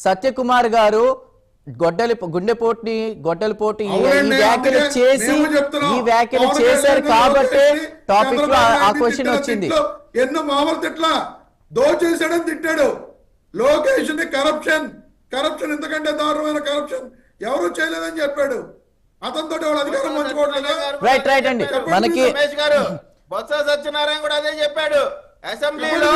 సత్యకుమార్ గారు గొడ్డలిపోటు ఈ వ్యాఖ్యలు చేసి చేశారు కాబట్టి టాపిక్ లో ఆ క్వశ్చన్ వచ్చింది. ఎన్నో మామూలు తిట్లా దోచేసాడని తిట్టాడు. లోకేష్ ని కరప్షన్ ఇంతకంటే దారుణమైన కరప్షన్ ఎవరు చేయలేదని చెప్పాడు. అతనితో వాళ్ళు అధికారం పంచుకోవట్లేదు. రైట్ అండి. మనకి రమేష్ గారు బొత్స సత్యనారాయణ కూడా అదే చెప్పాడు. అసెంబ్లీలో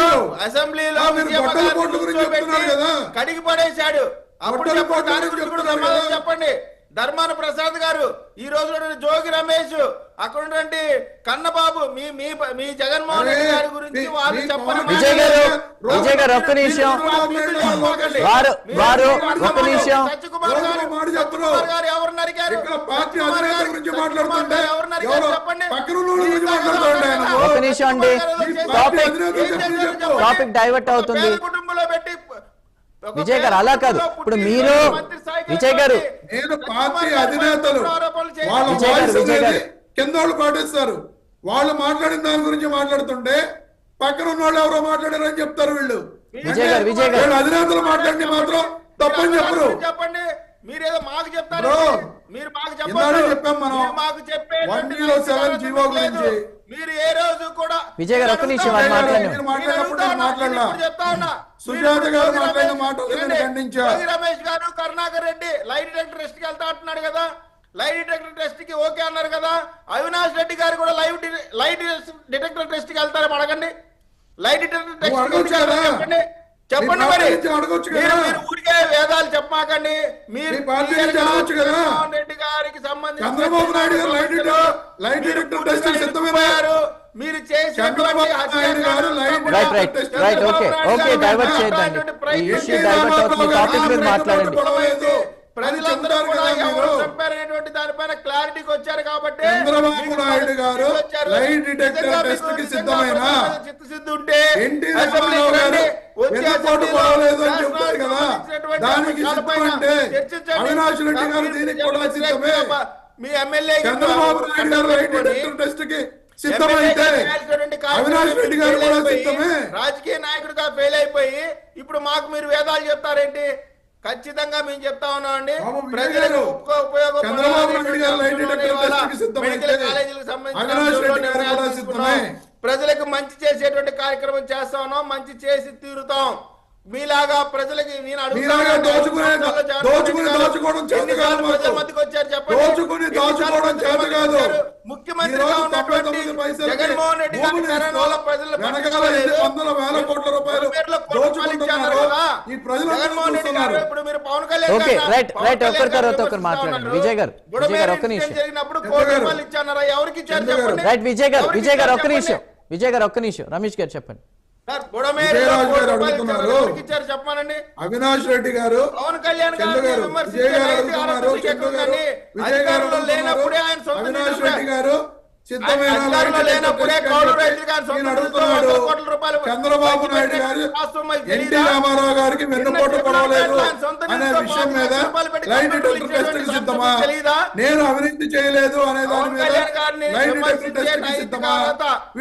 కడిగి పడేశాడు. అప్పుడు దాని గురించి కూడా సమాధానం చెప్పండి. ధర్మాన ప్రసాద్ గారు, ఈ రోజు జోగి రమేష్, అక్కడ కన్నబాబు, మీ జగన్మోహన్ రెడ్డి గారి గురించి వాళ్ళు చెప్పండి. విజయ్ గారు ఒక్క నిమిషం, ఒక్క నిమిషం. సత్యకుమార్ గారు ఎవరు నరికారు? చెప్పండి. ఒక్క నిమిషం అండి, టాపిక్ డైవర్ట్ అవుతుంది. కుటుంబంలో పెట్టి విజయ్ గారు అలా కాదు. ఇప్పుడు మీరు విజయ్ గారు, నేను పార్టీ అధినేతలు కింద వాళ్ళు పాటిస్తారు. వాళ్ళు మాట్లాడిన దాని గురించి మాట్లాడుతుంటే పక్కన ఉన్న వాళ్ళు ఎవరో మాట్లాడారని చెప్తారు వీళ్ళు. విజయ్ గారు అధినేతలు మాట్లాడి మాత్రం తప్పని చెప్పరు. చెప్పండి. మీరేదో మాకు చెప్తారు, మీరు మాకు చెప్పాం. మనం మాకు చెప్పే 107 జీవో గురించి మీరు ఏ రోజు కూడా విజయ్ గారు ఒక్క నిమిషం మాట్లాడినా చెప్తా ఉన్నా. సుజాత గారు మాట్లాడిన మాటలు ఖండించా. రమేష్ గారు, Karunakar Reddy light detector test కి వెళ్తా అంటున్నాడు కదా, లైట్ డిటెక్టర్ టెస్ట్ కి ఓకే అన్నారు కదా. అవినాష్ రెడ్డి గారు కూడా లైట్ డిటెక్టర్ టెస్ట్ కి వెళ్తారని అడగండి. లైట్ డిటెక్టర్ టెస్ట్ చెప్పండి. చెప్పండి మరి. మీరు ఊరికే వేదాలు చెప్పమాకండి. మీరు జగన్మోహన్ రెడ్డి గారికి సంబంధించి చంద్రబాబు నాయుడు గారు లైట్ డిటెక్టర్ టెస్ట్ సిద్ధమయ్యారు. మీరు చేసినటువంటి డైవర్ట్ చేయొద్దండి. ఈ ఇష్యూ డైవర్ట్ అవుతుంది. టాపిక్ మీద మాట్లాడండి. ప్రజలందరూ కూడా ఎవరు చంపారనేటువంటి దానిపైన క్లారిటీకి వచ్చారు కాబట్టి చంద్రబాబు నాయుడు గారు లైట్ డిటెక్టర్ టెస్ట్ కి సిద్ధమైన చిత్తశుద్ధి ఉంటే అవినాష్ రెడ్డి గారు దీనికి కూడా సిద్ధమే. మీ ఎమ్మెల్యే చంద్రబాబు నాయుడు గారు లైట్ డిటెక్టర్ టెస్ట్ కి సిద్ధమైతే అవినాష్ రెడ్డి గారు కూడా సిద్ధమే. రాజకీయ నాయకుడిగా ఫెయిల్ అయిపోయి ఇప్పుడు మాకు మీరు వేదాలు చెప్తారేంటి? ఖచ్చితంగా మేము చెప్తా ఉన్నామండి. ప్రజలకు మెడికల్ కాలేజీలకు సంబంధించిన ప్రజలకు మంచి చేసేటువంటి కార్యక్రమం చేస్తా ఉన్నాం. మంచి చేసి తీరుతాం. మీలాగా ప్రజలకి ముఖ్యమంత్రిగా ఉన్నటువంటి జగన్మోహన్ రెడ్డి గారు ఇప్పుడు మీరు పవన్ కళ్యాణ్ మాట్లాడండి. విజయ్ గారు ఒక్క నిమిషం. జరిగినప్పుడు ₹1 ఇచ్చారా? ఎవరికి ఇచ్చారు చెప్పండి. రైట్ విజయ్ గారు ఒక్క నిమిషం. రమేష్ గారు చెప్పండి. చెప్పానండి. అవినాష్ రెడ్డి గారు, పవన్ కళ్యాణ్ గారు అధికారంలో లేనప్పుడే ఆయన అవినాష్ రెడ్డి గారు లేనప్పుడే కౌలు రైతులు గారు చంద్రబాబు నాయుడు గారు ఎన్టీ రామారావు గారికి వెన్నుపోటు పడవలేదు అనే విషయం మీద లైట్ డిటెక్టర్ టెస్ట్ కి సిద్ధమా? నేను అవినీతి చేయలేదు అనే దాని మీద లైట్ డిటెక్టర్ టెస్ట్ కి సిద్ధమా?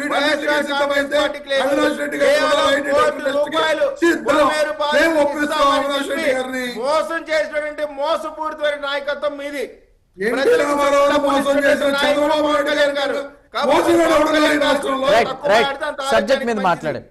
వీటన్నిటికీ సిద్ధమైతే అవినాష్ రెడ్డి గారు లైట్ డిటెక్టర్ టెస్ట్ కి సిద్ధం. మేము ఒప్పిస్తాం అవినాష్ రెడ్డి గారిని. మోసం చేసినటువంటి మోసపూరితమైన నాయకత్వం మీది. ఎన్టీ రామారావు మోసం చేసిన చంద్రబాబు నాయుడు గారు సబ్జెక్ట్ మీద మాట్లాడండి.